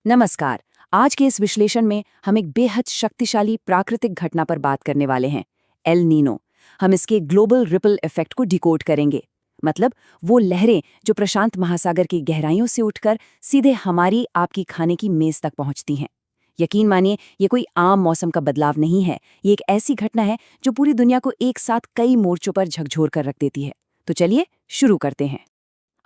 नमस्कार। आज के इस विश्लेषण में हम एक बेहद शक्तिशाली प्राकृतिक घटना पर बात करने वाले हैं, एल नीनो। हम इसके ग्लोबल रिपल इफेक्ट को डिकोड करेंगे। मतलब वो लहरें जो प्रशांत महासागर की गहराइयों से उठकर सीधे हमारी आपकी खाने की मेज तक पहुंचती हैं। यकीन मानिए, ये कोई आम मौसम का बदलाव नहीं है। ये एक ऐसी घटना है जो पूरी दुनिया को एक साथ कई मोर्चों पर झकझोर कर रख देती है। तो चलिए शुरू करते हैं।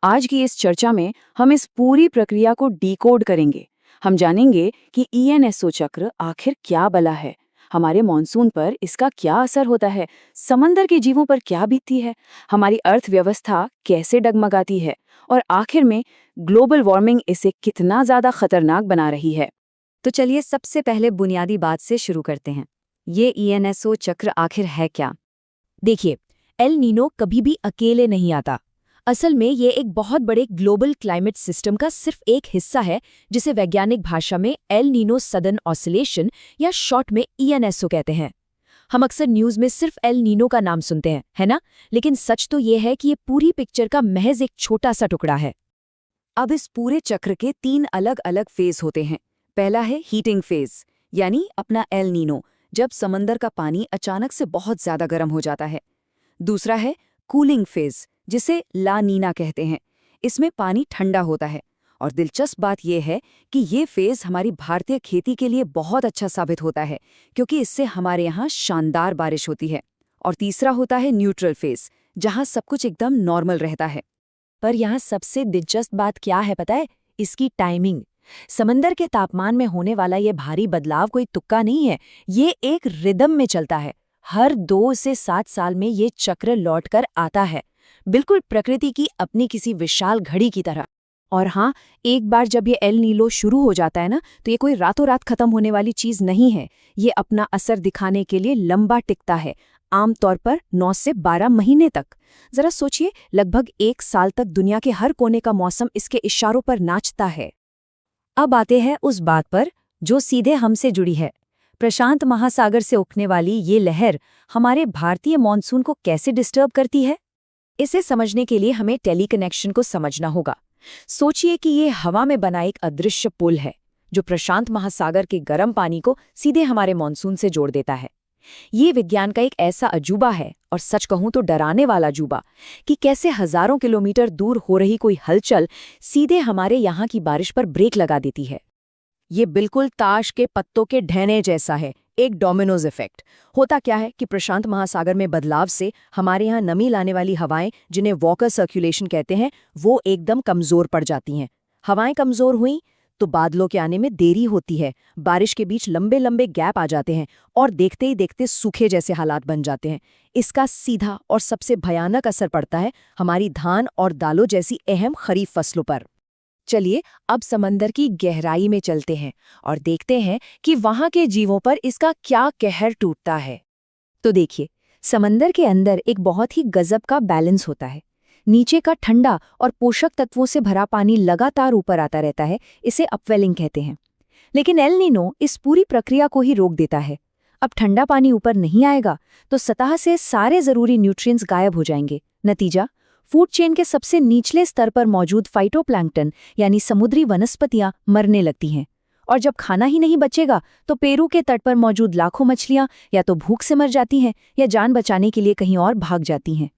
आज की इस चर्चा में हम इस पूरी प्रक्रिया को डिकोड करेंगे। हम जानेंगे कि ईएनएसओ चक्र आखिर क्या बला है, हमारे मॉनसून पर इसका क्या असर होता है, समंदर के जीवों पर क्या बीतती है, हमारी अर्थव्यवस्था कैसे डगमगाती है और आखिर में ग्लोबल वार्मिंग इसे कितना ज्यादा खतरनाक बना रही है। तो चलिए सबसे पहले बुनियादी बात से शुरू करते हैं। ये ईएनएसओ चक्र आखिर है क्या? देखिए, एल नीनो कभी भी अकेले नहीं आता। असल में ये एक बहुत बड़े ग्लोबल क्लाइमेट सिस्टम का सिर्फ एक हिस्सा है, जिसे वैज्ञानिक भाषा में एल नीनो सदर्न ऑसिलेशन या शॉर्ट में ईएनएसओ कहते हैं। हम अक्सर न्यूज़ में सिर्फ एल नीनो का नाम सुनते हैं, है ना? लेकिन सच तो ये है कि ये पूरी पिक्चर का महज एक छोटा सा टुकड़ा है। अब इस पूरे चक्र के 3 अलग अलग फेज होते हैं। पहला है हीटिंग फेज, यानी अपना एल नीनो, जब समंदर का पानी अचानक से बहुत ज्यादा गर्म हो जाता है। दूसरा है कूलिंग फेज, जिसे ला नीना कहते हैं। इसमें पानी ठंडा होता है। और दिलचस्प बात यह है कि ये फेज हमारी भारतीय खेती के लिए बहुत अच्छा साबित होता है, क्योंकि इससे हमारे यहाँ शानदार बारिश होती है। और तीसरा होता है न्यूट्रल फेज, जहाँ सब कुछ एकदम नॉर्मल रहता है। पर यहाँ सबसे दिलचस्प बात क्या है पता है? इसकी टाइमिंग। समंदर के तापमान में होने वाला ये भारी बदलाव कोई तुक्का नहीं है, ये एक रिदम में चलता है। हर 2 से 7 साल में ये चक्र लौटकर आता है, बिल्कुल प्रकृति की अपनी किसी विशाल घड़ी की तरह। और हाँ, एक बार जब ये एल नीनो शुरू हो जाता है ना, तो ये कोई रातों रात खत्म होने वाली चीज नहीं है। ये अपना असर दिखाने के लिए लंबा टिकता है, आमतौर पर 9 से 12 महीने तक। जरा सोचिए, लगभग 1 साल तक दुनिया के हर कोने का मौसम इसके इशारों पर नाचता है। अब आते हैं उस बात पर जो सीधे हमसे जुड़ी है। प्रशांत महासागर से उठने वाली ये लहर हमारे भारतीय मॉनसून को कैसे डिस्टर्ब करती है? इसे समझने के लिए हमें टेलीकनेक्शन को समझना होगा। सोचिए कि ये हवा में बना एक अदृश्य पुल है, जो प्रशांत महासागर के गर्म पानी को सीधे हमारे मॉनसून से जोड़ देता है। ये विज्ञान का एक ऐसा अजूबा है, और सच कहूं तो डराने वाला अजूबा, कि कैसे हजारों किलोमीटर दूर हो रही कोई हलचल सीधे हमारे यहाँ की बारिश पर ब्रेक लगा देती है। ये बिल्कुल ताश के पत्तों के ढहने जैसा है, एक डोमिनोज इफेक्ट। होता क्या है कि प्रशांत महासागर में बदलाव से हमारे यहाँ नमी लाने वाली हवाएं, जिन्हें वॉकर सर्कुलेशन कहते हैं, वो एकदम कमजोर पड़ जाती हैं। हवाएं कमजोर हुई तो बादलों के आने में देरी होती है, बारिश के बीच लंबे लंबे गैप आ जाते हैं, और देखते ही देखते सूखे जैसे हालात बन जाते हैं। इसका सीधा और सबसे भयानक असर पड़ता है हमारी धान और दालों जैसी अहम खरीफ फसलों पर। चलिए अब समंदर की गहराई में चलते हैं और देखते हैं कि वहां के जीवों पर इसका क्या कहर टूटता है। तो देखिए, समंदर के अंदर एक बहुत ही गजब का बैलेंस होता है। नीचे का ठंडा और पोषक तत्वों से भरा पानी लगातार ऊपर आता रहता है, इसे अपवेलिंग कहते हैं। लेकिन एल नीनो इस पूरी प्रक्रिया को ही रोक देता है। अब ठंडा पानी ऊपर नहीं आएगा तो सतह से सारे जरूरी न्यूट्रिएंट्स गायब हो जाएंगे। नतीजा, फूड चेन के सबसे निचले स्तर पर मौजूद फाइटोप्लैंक्टन यानी समुद्री वनस्पतियां मरने लगती हैं। और जब खाना ही नहीं बचेगा तो पेरू के तट पर मौजूद लाखों मछलियां या तो भूख से मर जाती हैं या जान बचाने के लिए कहीं और भाग जाती हैं।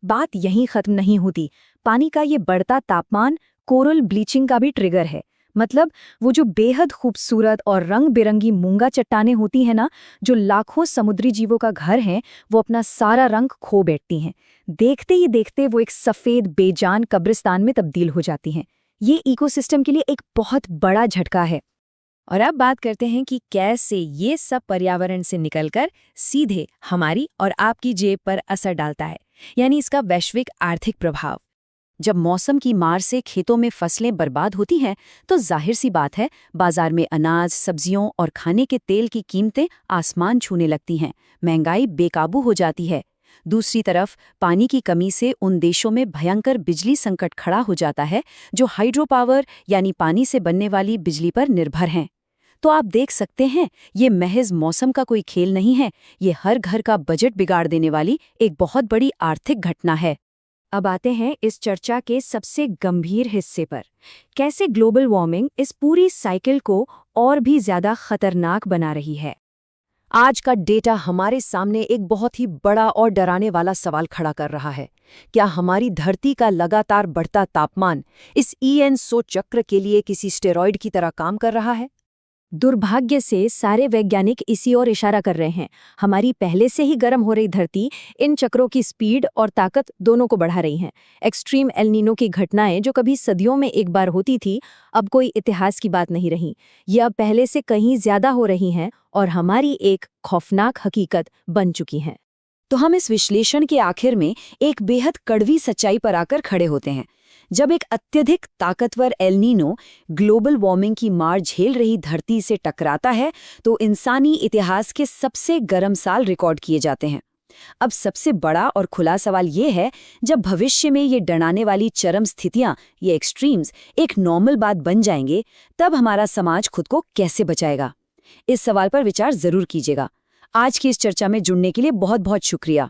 बात यहीं खत्म नहीं होती। पानी का ये बढ़ता तापमान कोरल ब्लीचिंग का भी ट्रिगर है। मतलब वो जो बेहद खूबसूरत और रंग बिरंगी मूंगा चट्टानें होती हैं ना, जो लाखों समुद्री जीवों का घर हैं, वो अपना सारा रंग खो बैठती हैं। देखते ही देखते वो एक सफ़ेद बेजान कब्रिस्तान में तब्दील हो जाती हैं। ये इकोसिस्टम के लिए एक बहुत बड़ा झटका है। और अब बात करते हैं कि कैसे ये सब पर्यावरण से निकलकर सीधे हमारी और आपकी जेब पर असर डालता है, यानी इसका वैश्विक आर्थिक प्रभाव। जब मौसम की मार से खेतों में फसलें बर्बाद होती हैं, तो जाहिर सी बात है, बाजार में अनाज, सब्जियों और खाने के तेल की कीमतें आसमान छूने लगती हैं, महंगाई बेकाबू हो जाती है। दूसरी तरफ पानी की कमी से उन देशों में भयंकर बिजली संकट खड़ा हो जाता है, जो हाइड्रो पावर यानी पानी से बनने वाली बिजली पर निर्भर हैं। तो आप देख सकते हैं, ये महज मौसम का कोई खेल नहीं है, ये हर घर का बजट बिगाड़ देने वाली एक बहुत बड़ी आर्थिक घटना है। अब आते हैं इस चर्चा के सबसे गंभीर हिस्से पर। कैसे ग्लोबल वार्मिंग इस पूरी साइकिल को और भी ज्यादा खतरनाक बना रही है। आज का डेटा हमारे सामने एक बहुत ही बड़ा और डराने वाला सवाल खड़ा कर रहा है। क्या हमारी धरती का लगातार बढ़ता तापमान इस ENSO चक्र के लिए किसी स्टेरॉइड की तरह काम कर रहा है? दुर्भाग्य से सारे वैज्ञानिक इसी ओर इशारा कर रहे हैं। हमारी पहले से ही गर्म हो रही धरती इन चक्रों की स्पीड और ताकत दोनों को बढ़ा रही हैं। एक्सट्रीम एल नीनो की घटनाएं जो कभी सदियों में एक बार होती थी, अब कोई इतिहास की बात नहीं रही। ये अब पहले से कहीं ज्यादा हो रही हैं और हमारी एक खौफनाक हकीकत बन चुकी हैं। तो हम इस विश्लेषण के आखिर में एक बेहद कड़वी सच्चाई पर आकर खड़े होते हैं। जब एक अत्यधिक ताकतवर एल नीनो ग्लोबल वार्मिंग की मार झेल रही धरती से टकराता है तो इंसानी इतिहास के सबसे गर्म साल रिकॉर्ड किए जाते हैं। अब सबसे बड़ा और खुला सवाल ये है, जब भविष्य में ये डराने वाली चरम स्थितियां, ये एक्सट्रीम्स एक नॉर्मल बात बन जाएंगे, तब हमारा समाज खुद को कैसे बचाएगा? इस सवाल पर विचार जरूर कीजिएगा। आज की इस चर्चा में जुड़ने के लिए बहुत बहुत शुक्रिया।